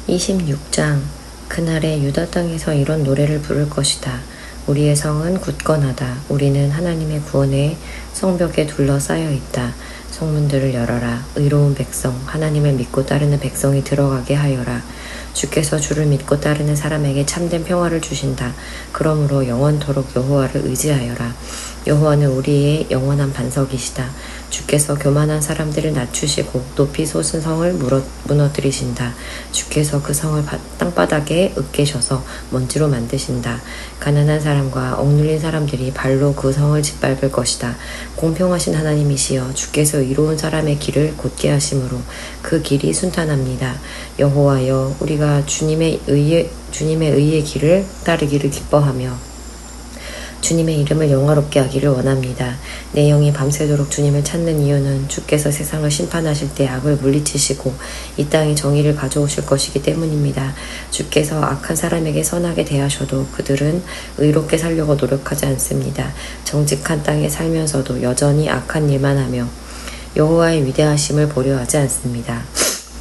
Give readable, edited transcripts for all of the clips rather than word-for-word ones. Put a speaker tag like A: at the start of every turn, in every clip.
A: 26장. 그날에 유다 땅에서 이런 노래를 부를 것이다. 우리의 성은 굳건하다. 우리는 하나님의 구원의 성벽에 둘러싸여 있다. 성문들을 열어라. 의로운 백성, 하나님을 믿고 따르는 백성이 들어가게 하여라. 주께서 주를 믿고 따르는 사람에게 참된 평화를 주신다. 그러므로 영원토록 여호와를 의지하여라. 여호와는 우리의 영원한 반석이시다. 주께서 교만한 사람들을 낮추시고 높이 솟은 성을 무너뜨리신다. 주께서 그 성을 땅바닥에 으깨셔서 먼지로 만드신다. 가난한 사람과 억눌린 사람들이 발로 그 성을 짓밟을 것이다. 공평하신 하나님이시여, 주께서 의로운 사람의 길을 곧게 하심으로 그 길이 순탄합니다. 여호와여, 우리가 주님의 의의 길을 따르기를 기뻐하며 주님의 이름을 영화롭게 하기를 원합니다. 내 영이 밤새도록 주님을 찾는 이유는 주께서 세상을 심판하실 때 악을 물리치시고 이 땅에 정의를 가져오실 것이기 때문입니다. 주께서 악한 사람에게 선하게 대하셔도 그들은 의롭게 살려고 노력하지 않습니다. 정직한 땅에 살면서도 여전히 악한 일만 하며 여호와의 위대하심을 보려 하지 않습니다.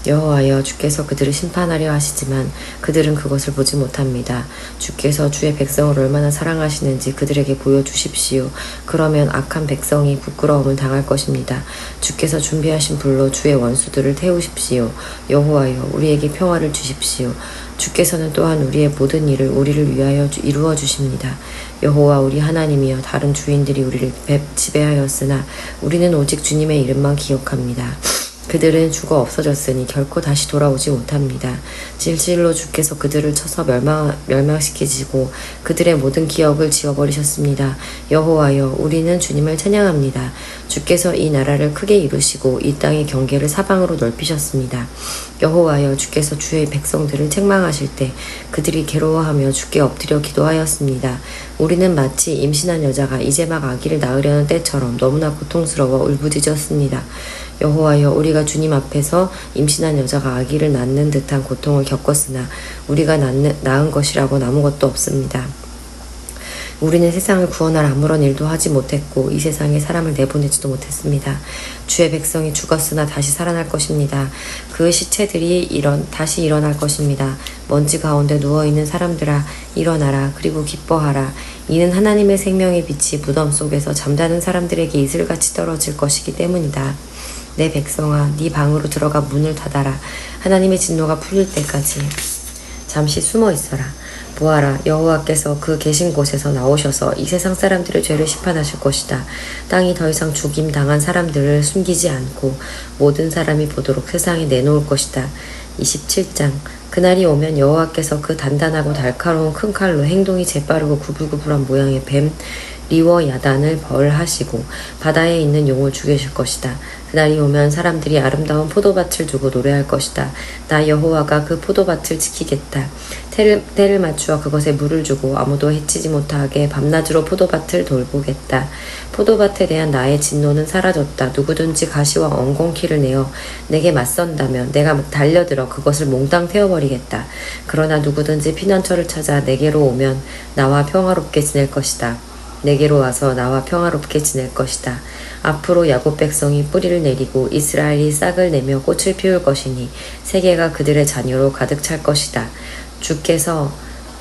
A: 여호와여, 주께서 그들을 심판하려 하시지만 그들은 그것을 보지 못합니다. 주께서 주의 백성을 얼마나 사랑하시는지 그들에게 보여주십시오. 그러면 악한 백성이 부끄러움을 당할 것입니다. 주께서 준비하신 불로 주의 원수들을 태우십시오. 여호와여, 우리에게 평화를 주십시오. 주께서는 또한 우리의 모든 일을 우리를 위하여 이루어 주십니다. 여호와 우리 하나님이여, 다른 주인들이 우리를 지배하였으나 우리는 오직 주님의 이름만 기억합니다. 그들은 죽어 없어졌으니 결코 다시 돌아오지 못합니다. 진실로 주께서 그들을 쳐서 멸망시키시고 그들의 모든 기억을 지워버리셨습니다. 여호와여, 우리는 주님을 찬양합니다. 주께서 이 나라를 크게 이루시고 이 땅의 경계를 사방으로 넓히셨습니다. 여호와여, 주께서 주의 백성들을 책망하실 때 그들이 괴로워하며 주께 엎드려 기도하였습니다. 우리는 마치 임신한 여자가 이제 막 아기를 낳으려는 때처럼 너무나 고통스러워 울부짖었습니다. 여호와여, 우리가 주님 앞에서 임신한 여자가 아기를 낳는 듯한 고통을 겪었으나 우리가 낳은 것이라고는 아무것도 없습니다. 우리는 세상을 구원할 아무런 일도 하지 못했고 이 세상에 사람을 내보내지도 못했습니다. 주의 백성이 죽었으나 다시 살아날 것입니다. 그 시체들이 다시 일어날 것입니다. 먼지 가운데 누워있는 사람들아, 일어나라. 그리고 기뻐하라. 이는 하나님의 생명의 빛이 무덤 속에서 잠자는 사람들에게 이슬같이 떨어질 것이기 때문이다. 내 백성아, 네 방으로 들어가 문을 닫아라. 하나님의 진노가 풀릴 때까지 잠시 숨어 있어라. 보아라, 여호와께서 그 계신 곳에서 나오셔서 이 세상 사람들의 죄를 심판하실 것이다. 땅이 더 이상 죽임 당한 사람들을 숨기지 않고 모든 사람이 보도록 세상에 내놓을 것이다. 27장. 그날이 오면 여호와께서 그 단단하고 날카로운 큰 칼로 행동이 재빠르고 구불구불한 모양의 뱀 리워야단을 벌하시고 바다에 있는 용을 죽이실 것이다. 그날이 오면 사람들이 아름다운 포도밭을 두고 노래할 것이다. 나 여호와가 그 포도밭을 지키겠다. 때를 맞추어 그것에 물을 주고 아무도 해치지 못하게 밤낮으로 포도밭을 돌보겠다. 포도밭에 대한 나의 진노는 사라졌다. 누구든지 가시와 엉겅퀴를 내어 내게 맞선다면 내가 달려들어 그것을 몽땅 태워버리겠다. 그러나 누구든지 피난처를 찾아 내게로 오면 나와 평화롭게 지낼 것이다. 내게로 와서 나와 평화롭게 지낼 것이다. 앞으로 야곱 백성이 뿌리를 내리고 이스라엘이 싹을 내며 꽃을 피울 것이니 세계가 그들의 자녀로 가득 찰 것이다. 주께서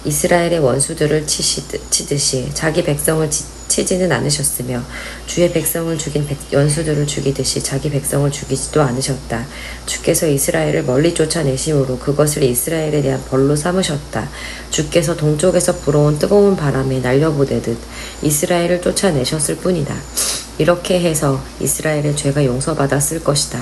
A: 이스라엘의 원수들을 치듯이 자기 백성을 치지는 않으셨으며 주의 백성을 죽인 원수들을 죽이듯이 자기 백성을 죽이지도 않으셨다. 주께서 이스라엘을 멀리 쫓아내심으로 그것을 이스라엘에 대한 벌로 삼으셨다. 주께서 동쪽에서 불어온 뜨거운 바람에 날려보내듯 이스라엘을 쫓아내셨을 뿐이다. 이렇게 해서 이스라엘의 죄가 용서받을 것이다.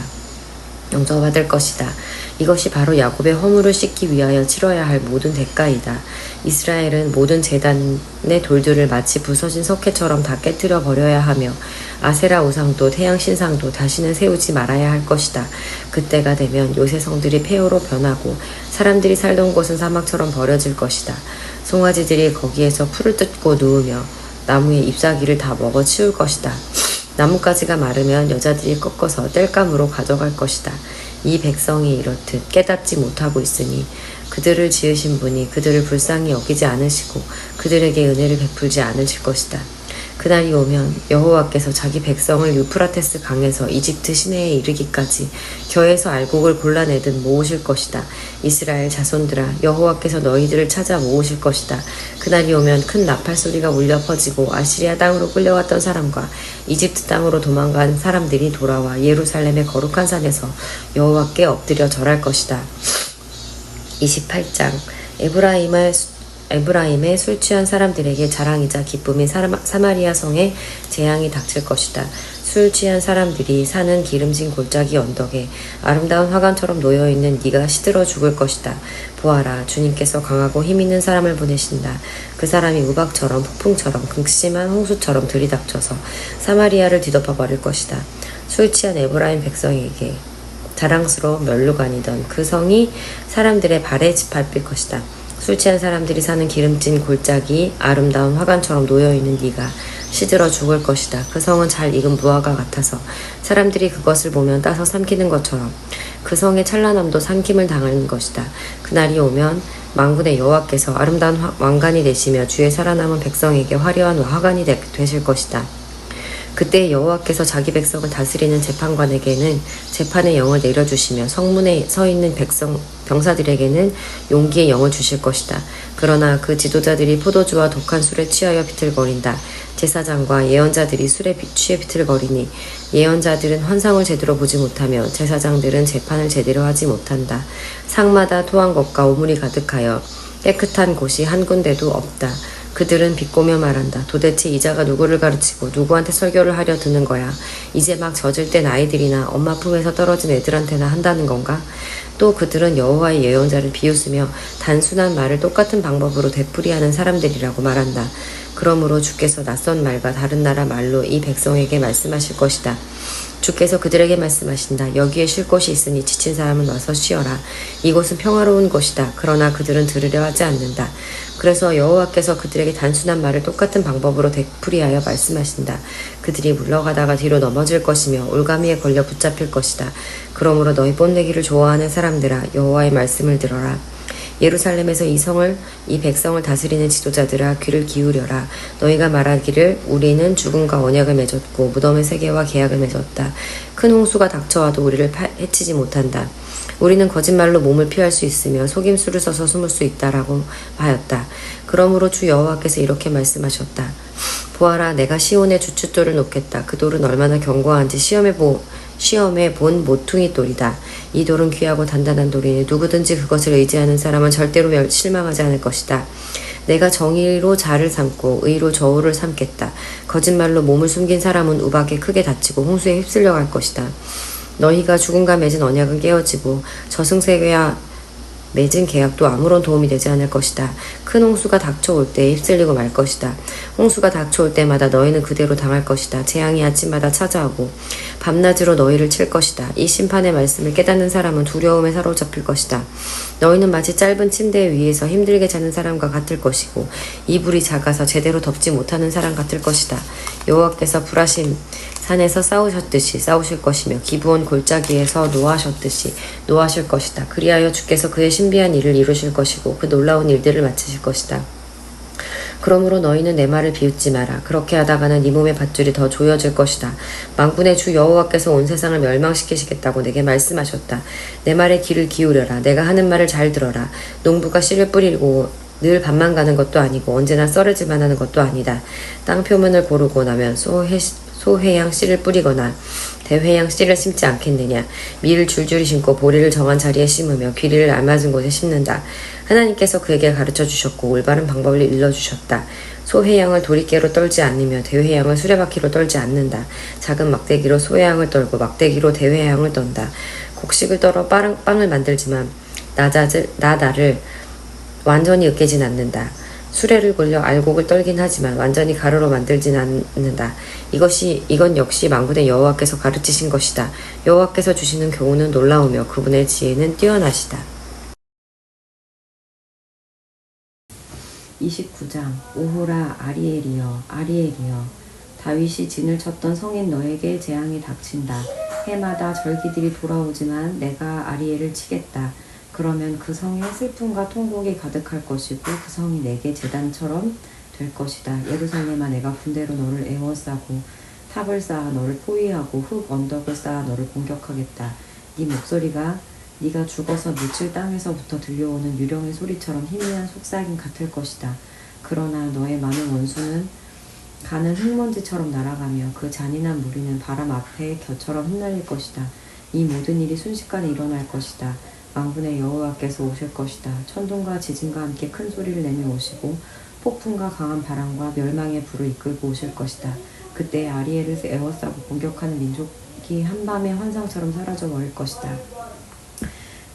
A: 이것이 바로 야곱의 허물을 씻기 위하여 치러야 할 모든 대가이다. 이스라엘은 모든 제단의 돌들을 마치 부서진 석회처럼 다 깨뜨려 버려야 하며 아세라 우상도 태양 신상도 다시는 세우지 말아야 할 것이다. 그때가 되면 요새 성들이 폐허로 변하고 사람들이 살던 곳은 사막처럼 버려질 것이다. 송아지들이 거기에서 풀을 뜯고 누우며 나무의 잎사귀를 다 먹어 치울 것이다. 나뭇가지가 마르면 여자들이 꺾어서 땔감으로 가져갈 것이다. 이 백성이 이렇듯 깨닫지 못하고 있으니 그들을 지으신 분이 그들을 불쌍히 여기지 않으시고 그들에게 은혜를 베풀지 않으실 것이다. 그날이 오면 여호와께서 자기 백성을 유프라테스 강에서 이집트 시내에 이르기까지 겨에서 알곡을 골라내듯 모으실 것이다. 이스라엘 자손들아, 여호와께서 너희들을 찾아 모으실 것이다. 그날이 오면 큰 나팔 소리가 울려 퍼지고 아시리아 땅으로 끌려왔던 사람과 이집트 땅으로 도망간 사람들이 돌아와 예루살렘의 거룩한 산에서 여호와께 엎드려 절할 것이다. 28장 에브라임의 술 취한 사람들에게 자랑이자 기쁨인 사마리아 성에 재앙이 닥칠 것이다. 술 취한 사람들이 사는 기름진 골짜기 언덕에 아름다운 화관처럼 놓여있는 네가 시들어 죽을 것이다. 보아라, 주님께서 강하고 힘있는 사람을 보내신다. 그 사람이 우박처럼 폭풍처럼 극심한 홍수처럼 들이닥쳐서 사마리아를 뒤덮어 버릴 것이다. 술 취한 에브라임 백성에게 자랑스러운 면류관이던 그 성이 사람들의 발에 밟힐 것이다. 술 취한 사람들이 사는 기름진 골짜기 아름다운 화관처럼 놓여있는 네가 시들어 죽을 것이다. 그 성은 잘 익은 무화과 같아서 사람들이 그것을 보면 따서 삼키는 것처럼 그 성의 찬란함도 삼킴을 당하는 것이다. 그날이 오면 만군의 여호와께서 아름다운 왕관이 되시며 주의 살아남은 백성에게 화려한 화관이 되실 것이다. 그때 여호와께서 자기 백성을 다스리는 재판관에게는 재판의 영을 내려주시며 성문에 서 있는 병사들에게는 용기의 영을 주실 것이다. 그러나 그 지도자들이 포도주와 독한 술에 취하여 비틀거린다. 제사장과 예언자들이 술에 취해 비틀거리니 예언자들은 환상을 제대로 보지 못하며 제사장들은 재판을 제대로 하지 못한다. 상마다 토한 것과 오물이 가득하여 깨끗한 곳이 한 군데도 없다. 그들은 비꼬며 말한다. 도대체 이 자가 누구를 가르치고 누구한테 설교를 하려 드는 거야. 이제 막 젖을 땐 아이들이나 엄마 품에서 떨어진 애들한테나 한다는 건가? 또 그들은 여호와의 예언자를 비웃으며 단순한 말을 똑같은 방법으로 되풀이하는 사람들이라고 말한다. 그러므로 주께서 낯선 말과 다른 나라 말로 이 백성에게 말씀하실 것이다. 주께서 그들에게 말씀하신다. 여기에 쉴 곳이 있으니 지친 사람은 와서 쉬어라. 이곳은 평화로운 곳이다. 그러나 그들은 들으려 하지 않는다. 그래서 여호와께서 그들에게 단순한 말을 똑같은 방법으로 되풀이하여 말씀하신다. 그들이 물러가다가 뒤로 넘어질 것이며 올가미에 걸려 붙잡힐 것이다. 그러므로 너희 뽐내기를 좋아하는 사람들아, 여호와의 말씀을 들어라. 예루살렘에서 이 백성을 다스리는 지도자들아, 귀를 기울여라. 너희가 말하기를 우리는 죽음과 언약을 맺었고 무덤의 세계와 계약을 맺었다. 큰 홍수가 닥쳐와도 우리를 해치지 못한다. 우리는 거짓말로 몸을 피할 수 있으며 속임수를 써서 숨을 수 있다라고 하였다. 그러므로 주 여호와께서 이렇게 말씀하셨다. 보아라, 내가 시온에 주춧돌을 놓겠다. 그 돌은 얼마나 견고한지 시험에 본 모퉁이 돌이다. 이 돌은 귀하고 단단한 돌이니 누구든지 그것을 의지하는 사람은 절대로 실망하지 않을 것이다. 내가 정의로 자를 삼고 의로 저울을 삼겠다. 거짓말로 몸을 숨긴 사람은 우박에 크게 다치고 홍수에 휩쓸려 갈 것이다. 너희가 죽음과 맺은 언약은 깨어지고 저승세계와 맺은 계약도 아무런 도움이 되지 않을 것이다. 큰 홍수가 닥쳐올 때 휩쓸리고 말 것이다. 홍수가 닥쳐올 때마다 너희는 그대로 당할 것이다. 재앙이 아침마다 찾아오고 밤낮으로 너희를 칠 것이다. 이 심판의 말씀을 깨닫는 사람은 두려움에 사로잡힐 것이다. 너희는 마치 짧은 침대 위에서 힘들게 자는 사람과 같을 것이고 이불이 작아서 제대로 덮지 못하는 사람 같을 것이다. 여호와께서 불하신 산에서 싸우셨듯이 싸우실 것이며 기브온 골짜기에서 노하셨듯이 노하실 것이다. 그리하여 주께서 그의 신비한 일을 이루실 것이고 그 놀라운 일들을 마치실 것이다. 그러므로 너희는 내 말을 비웃지 마라. 그렇게 하다가는 네 몸의 밧줄이 더 조여질 것이다. 만군의 주 여호와께서 온 세상을 멸망시키시겠다고 내게 말씀하셨다. 내 말에 귀를 기울여라. 내가 하는 말을 잘 들어라. 농부가 씨를 뿌리고 늘 밭만 가는 것도 아니고 언제나 썰을질만 하는 것도 아니다. 땅 표면을 고르고 나면 소회양 씨를 뿌리거나 대회양 씨를 심지 않겠느냐. 밀을 줄줄이 심고 보리를 정한 자리에 심으며 귀리를 알맞은 곳에 심는다. 하나님께서 그에게 가르쳐 주셨고 올바른 방법을 일러주셨다. 소회양을 도리깨로 떨지 않으며 대회양을 수레바퀴로 떨지 않는다. 작은 막대기로 소회양을 떨고 막대기로 대회양을 떤다. 곡식을 떨어 빵을 만들지만 나를 완전히 으깨진 않는다. 수레를 굴려 알곡을 떨긴 하지만 완전히 가루로 만들진 않는다. 이건 역시 만군의 여호와께서 가르치신 것이다. 여호와께서 주시는 교훈은 놀라우며 그분의 지혜는 뛰어나시다. 29장 오호라 아리엘이여 다윗이 진을 쳤던 성인 너에게 재앙이 닥친다. 해마다 절기들이 돌아오지만 내가 아리엘을 치겠다. 그러면 그 성에 슬픔과 통곡이 가득할 것이고 그 성이 내게 제단처럼 될 것이다. 예루살렘아, 내가 군대로 너를 에워싸고 탑을 쌓아 너를 포위하고 흙 언덕을 쌓아 너를 공격하겠다. 네 목소리가 네가 죽어서 묻힐 땅에서부터 들려오는 유령의 소리처럼 희미한 속삭임 같을 것이다. 그러나 너의 많은 원수는 가는 흙먼지처럼 날아가며 그 잔인한 무리는 바람 앞에 겨처럼 흩날릴 것이다. 이 모든 일이 순식간에 일어날 것이다. 만군의 여호와께서 오실 것이다. 천둥과 지진과 함께 큰 소리를 내며 오시고 폭풍과 강한 바람과 멸망의 불을 이끌고 오실 것이다. 그때 아리엘을 에워싸고 공격하는 민족이 한밤의 환상처럼 사라져 버릴 것이다.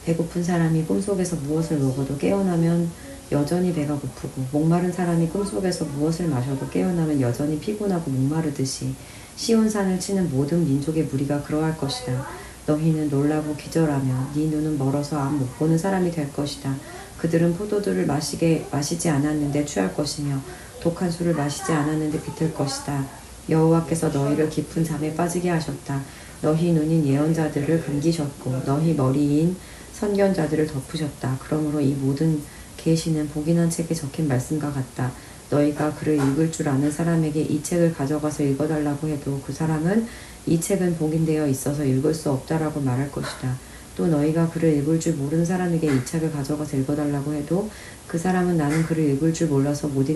A: 배고픈 사람이 꿈속에서 무엇을 먹어도 깨어나면 여전히 배가 고프고, 목마른 사람이 꿈속에서 무엇을 마셔도 깨어나면 여전히 피곤하고 목마르듯이 시온산을 치는 모든 민족의 무리가 그러할 것이다. 너희는 놀라고 기절하며 네 눈은 멀어서 앞 못 보는 사람이 될 것이다. 그들은 포도주를 마시지 않았는데 취할 것이며 독한 술을 마시지 않았는데 비틀 것이다. 여호와께서 너희를 깊은 잠에 빠지게 하셨다. 너희 눈인 예언자들을 감기셨고 너희 머리인 선견자들을 덮으셨다. 그러므로 이 모든 계시는 복인한 책에 적힌 말씀과 같다. 너희가 글을 읽을 줄 아는 사람에게 이 책을 가져가서 읽어달라고 해도 그 사람은 이 책은 복인되어 있어서 읽을 수 없다라고 말할 것이다. 또 너희가 글을 읽을 줄 모르는 사람에게 이 책을 가져가서 읽어달라고 해도 그 사람은 나는 글을 읽을 줄 몰라서 못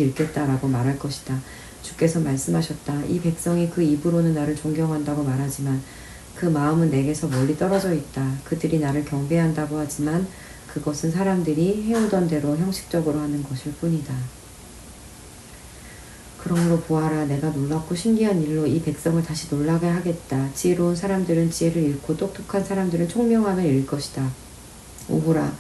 A: 읽겠다라고 말할 것이다. 주께서 말씀하셨다. 이 백성이 그 입으로는 나를 존경한다고 말하지만 그 마음은 내게서 멀리 떨어져 있다. 그들이 나를 경배한다고 하지만 그것은 사람들이 해오던 대로 형식적으로 하는 것일 뿐이다. 그러므로 보아라, 내가 놀랍고 신기한 일로 이 백성을 다시 놀라게 하겠다. 지혜로운 사람들은 지혜를 잃고 똑똑한 사람들은 총명함을 잃을 것이다. 오호라,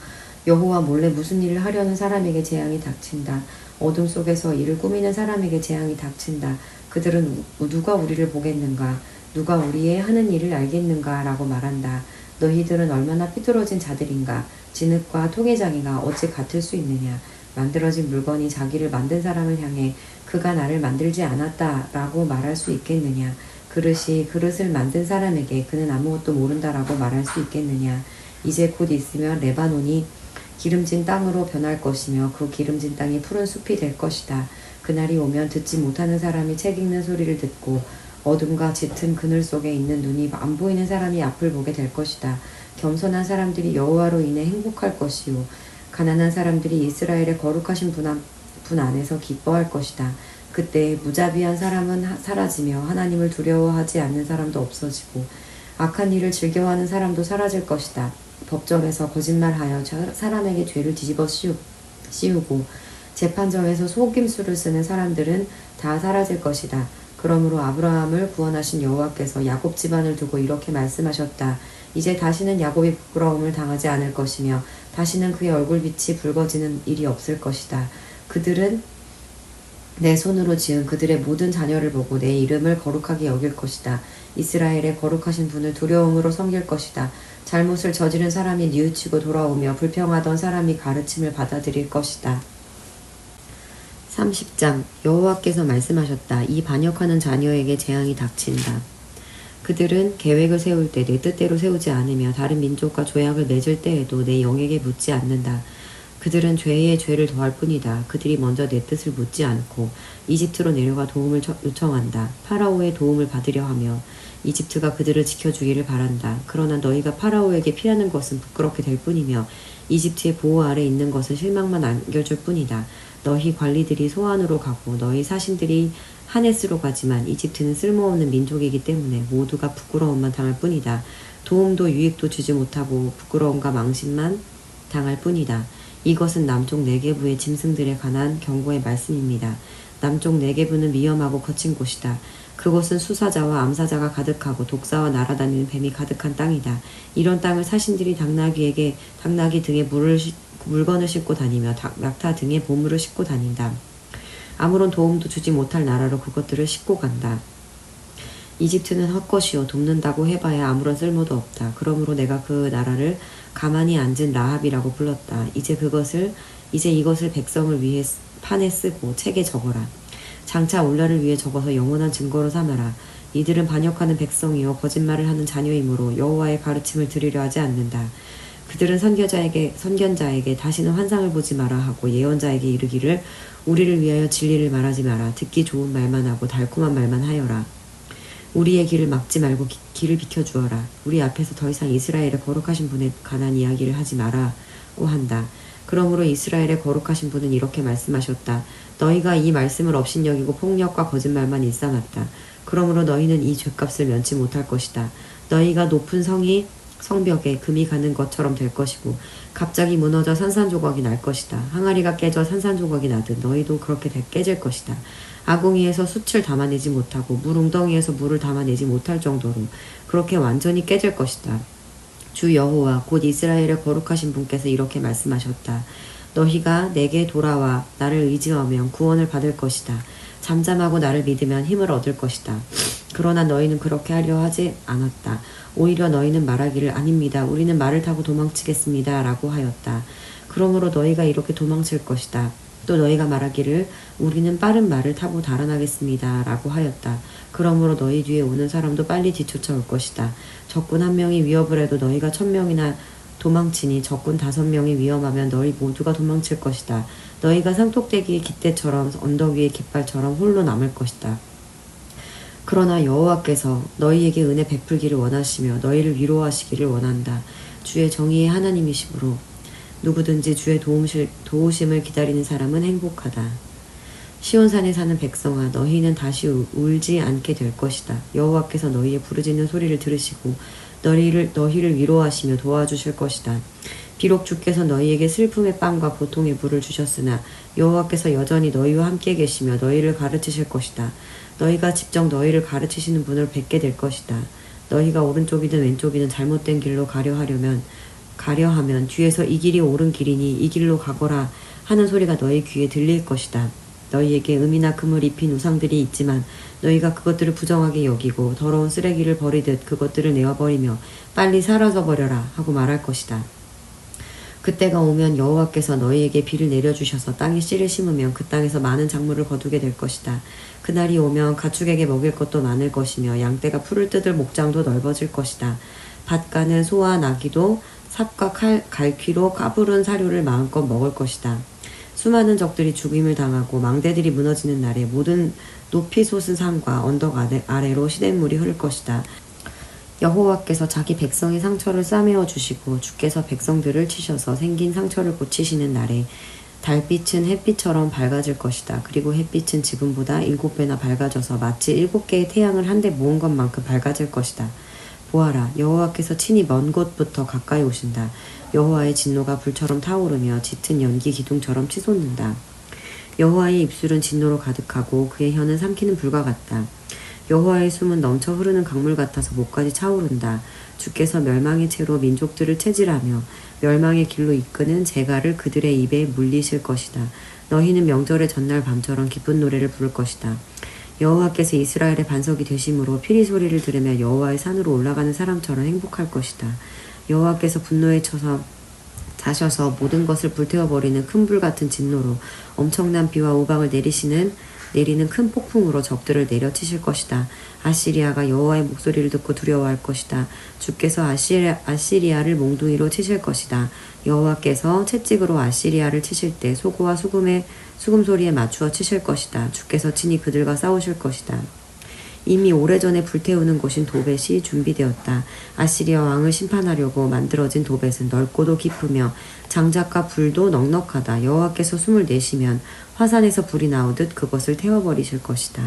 A: 여호와 몰래 무슨 일을 하려는 사람에게 재앙이 닥친다. 어둠 속에서 일을 꾸미는 사람에게 재앙이 닥친다. 그들은 누가 우리를 보겠는가? 누가 우리의 하는 일을 알겠는가? 라고 말한다. 너희들은 얼마나 삐뚤어진 자들인가? 진흙과 통회장이가 어찌 같을 수 있느냐? 만들어진 물건이 자기를 만든 사람을 향해 그가 나를 만들지 않았다 라고 말할 수 있겠느냐? 그릇이 그릇을 만든 사람에게 그는 아무것도 모른다라고 말할 수 있겠느냐? 이제 곧 있으면 레바논이 기름진 땅으로 변할 것이며 그 기름진 땅이 푸른 숲이 될 것이다. 그날이 오면 듣지 못하는 사람이 책 읽는 소리를 듣고 어둠과 짙은 그늘 속에 있는 눈이 안 보이는 사람이 앞을 보게 될 것이다. 겸손한 사람들이 여호와로 인해 행복할 것이요 가난한 사람들이 이스라엘의 거룩하신 분 안에서 기뻐할 것이다. 그때 무자비한 사람은 사라지며 하나님을 두려워하지 않는 사람도 없어지고 악한 일을 즐겨하는 사람도 사라질 것이다. 법정에서 거짓말하여 사람에게 죄를 뒤집어 씌우고 재판정에서 속임수를 쓰는 사람들은 다 사라질 것이다. 그러므로 아브라함을 구원하신 여호와께서 야곱 집안을 두고 이렇게 말씀하셨다. 이제 다시는 야곱이 부끄러움을 당하지 않을 것이며 다시는 그의 얼굴빛이 붉어지는 일이 없을 것이다. 그들은 내 손으로 지은 그들의 모든 자녀를 보고 내 이름을 거룩하게 여길 것이다. 이스라엘의 거룩하신 분을 두려움으로 섬길 것이다. 잘못을 저지른 사람이 뉘우치고 돌아오며 불평하던 사람이 가르침을 받아들일 것이다. 30장 여호와께서 말씀하셨다. 이 반역하는 자녀에게 재앙이 닥친다. 그들은 계획을 세울 때 내 뜻대로 세우지 않으며 다른 민족과 조약을 맺을 때에도 내 영에게 묻지 않는다. 그들은 죄에 죄를 더할 뿐이다. 그들이 먼저 내 뜻을 묻지 않고 이집트로 내려가 도움을 요청한다. 파라오의 도움을 받으려 하며 이집트가 그들을 지켜주기를 바란다. 그러나 너희가 파라오에게 피하는 것은 부끄럽게 될 뿐이며 이집트의 보호 아래 있는 것은 실망만 안겨줄 뿐이다. 너희 관리들이 소안으로 가고 너희 사신들이 하네스로 가지만 이집트는 쓸모없는 민족이기 때문에 모두가 부끄러움만 당할 뿐이다. 도움도 유익도 주지 못하고 부끄러움과 망신만 당할 뿐이다. 이것은 남쪽 네게부의 짐승들에 관한 경고의 말씀입니다. 남쪽 네게부는 위험하고 거친 곳이다. 그곳은 수사자와 암사자가 가득하고 독사와 날아다니는 뱀이 가득한 땅이다. 이런 땅을 사신들이 당나귀 등에 물건을 싣고 다니며 낙타 등의 보물을 싣고 다닌다. 아무런 도움도 주지 못할 나라로 그것들을 싣고 간다. 이집트는 헛것이요 돕는다고 해봐야 아무런 쓸모도 없다. 그러므로 내가 그 나라를 가만히 앉은 라합이라고 불렀다. 이제 이것을 백성을 위해 판에 쓰고 책에 적어라. 장차 올날을 위해 적어서 영원한 증거로 삼아라. 이들은 반역하는 백성이요 거짓말을 하는 자녀이므로 여호와의 가르침을 들으려 하지 않는다.
B: 그들은 선견자에게 다시는 환상을 보지 마라 하고 예언자에게 이르기를 우리를 위하여 진리를 말하지 마라. 듣기 좋은 말만 하고 달콤한 말만 하여라. 우리의 길을 막지 말고 길을 비켜주어라. 우리 앞에서 더 이상 이스라엘의 거룩하신 분에 관한 이야기를 하지 마라고 한다. 그러므로 이스라엘의 거룩하신 분은 이렇게 말씀하셨다. 너희가 이 말씀을 업신여기고 폭력과 거짓말만 일삼았다. 그러므로 너희는 이 죄값을 면치 못할 것이다. 너희가 높은 성벽에 금이 가는 것처럼 될 것이고 갑자기 무너져 산산조각이 날 것이다. 항아리가 깨져 산산조각이 나듯 너희도 그렇게 깨질 것이다. 아궁이에서 숯을 담아내지 못하고 물 웅덩이에서 물을 담아내지 못할 정도로 그렇게 완전히 깨질 것이다. 주 여호와 곧 이스라엘의 거룩하신 분께서 이렇게 말씀하셨다. 너희가 내게 돌아와 나를 의지하면 구원을 받을 것이다. 잠잠하고 나를 믿으면 힘을 얻을 것이다. 그러나 너희는 그렇게 하려 하지 않았다. 오히려 너희는 말하기를 아닙니다. 우리는 말을 타고 도망치겠습니다. 라고 하였다. 그러므로 너희가 이렇게 도망칠 것이다. 또 너희가 말하기를 우리는 빠른 말을 타고 달아나겠습니다. 라고 하였다. 그러므로 너희 뒤에 오는 사람도 빨리 뒤쫓아 올 것이다. 적군 1명이 위협을 해도 너희가 1000명이나 도망치니 적군 5명이 위험하면 너희 모두가 도망칠 것이다. 너희가 상톡대기의 깃대처럼 언덕 위의 깃발처럼 홀로 남을 것이다. 그러나 여호와께서 너희에게 은혜 베풀기를 원하시며 너희를 위로하시기를 원한다. 주의 정의의 하나님이시므로 누구든지 주의 도우심을 기다리는 사람은 행복하다. 시온산에 사는 백성아, 너희는 다시 울지 않게 될 것이다. 여호와께서 너희의 부르짖는 소리를 들으시고 너희를 위로하시며 도와주실 것이다. 비록 주께서 너희에게 슬픔의 빵과 고통의 물을 주셨으나 여호와께서 여전히 너희와 함께 계시며 너희를 가르치실 것이다. 너희가 직접 너희를 가르치시는 분을 뵙게 될 것이다. 너희가 오른쪽이든 왼쪽이든 잘못된 길로 가려하면 뒤에서 이 길이 옳은 길이니 이 길로 가거라 하는 소리가 너희 귀에 들릴 것이다. 너희에게 금이나 금을 입힌 우상들이 있지만 너희가 그것들을 부정하게 여기고 더러운 쓰레기를 버리듯 그것들을 내어버리며 빨리 사라져버려라 하고 말할 것이다. 그때가 오면 여호와께서 너희에게 비를 내려주셔서 땅에 씨를 심으면 그 땅에서 많은 작물을 거두게 될 것이다. 그날이 오면 가축에게 먹일 것도 많을 것이며 양떼가 풀을 뜯을 목장도 넓어질 것이다. 밭가는 소와 나귀도 삽과 갈퀴로 까부른 사료를 마음껏 먹을 것이다. 수많은 적들이 죽임을 당하고 망대들이 무너지는 날에 모든 높이 솟은 산과 언덕 아래로 시냇물이 흐를 것이다. 여호와께서 자기 백성의 상처를 싸매어 주시고 주께서 백성들을 치셔서 생긴 상처를 고치시는 날에 달빛은 햇빛처럼 밝아질 것이다. 그리고 햇빛은 지금보다 7배나 밝아져서 마치 7개의 태양을 한데 모은 것만큼 밝아질 것이다. 보아라, 여호와께서 친히 먼 곳부터 가까이 오신다. 여호와의 진노가 불처럼 타오르며 짙은 연기 기둥처럼 치솟는다. 여호와의 입술은 진노로 가득하고 그의 혀는 삼키는 불과 같다. 여호와의 숨은 넘쳐 흐르는 강물 같아서 목까지 차오른다. 주께서 멸망의 채로 민족들을 체질하며 멸망의 길로 이끄는 재갈을 그들의 입에 물리실 것이다. 너희는 명절의 전날 밤처럼 기쁜 노래를 부를 것이다. 여호와께서 이스라엘의 반석이 되심으로 피리 소리를 들으며 여호와의 산으로 올라가는 사람처럼 행복할 것이다. 여호와께서 분노에 자셔서 모든 것을 불태워버리는 큰 불 같은 진노로 엄청난 비와 우박을 내리는 큰 폭풍으로 적들을 내려치실 것이다. 아시리아가 여호와의 목소리를 듣고 두려워할 것이다. 주께서 아시리아를 몽둥이로 치실 것이다. 여호와께서 채찍으로 아시리아를 치실 때 소고와 수금 소리에 맞추어 치실 것이다. 주께서 친히 그들과 싸우실 것이다. 이미 오래전에 불태우는 곳인 도벳이 준비되었다. 아시리아 왕을 심판하려고 만들어진 도벳은 넓고도 깊으며 장작과 불도 넉넉하다. 여호와께서 숨을 내쉬면 화산에서 불이 나오듯 그것을 태워버리실 것이다.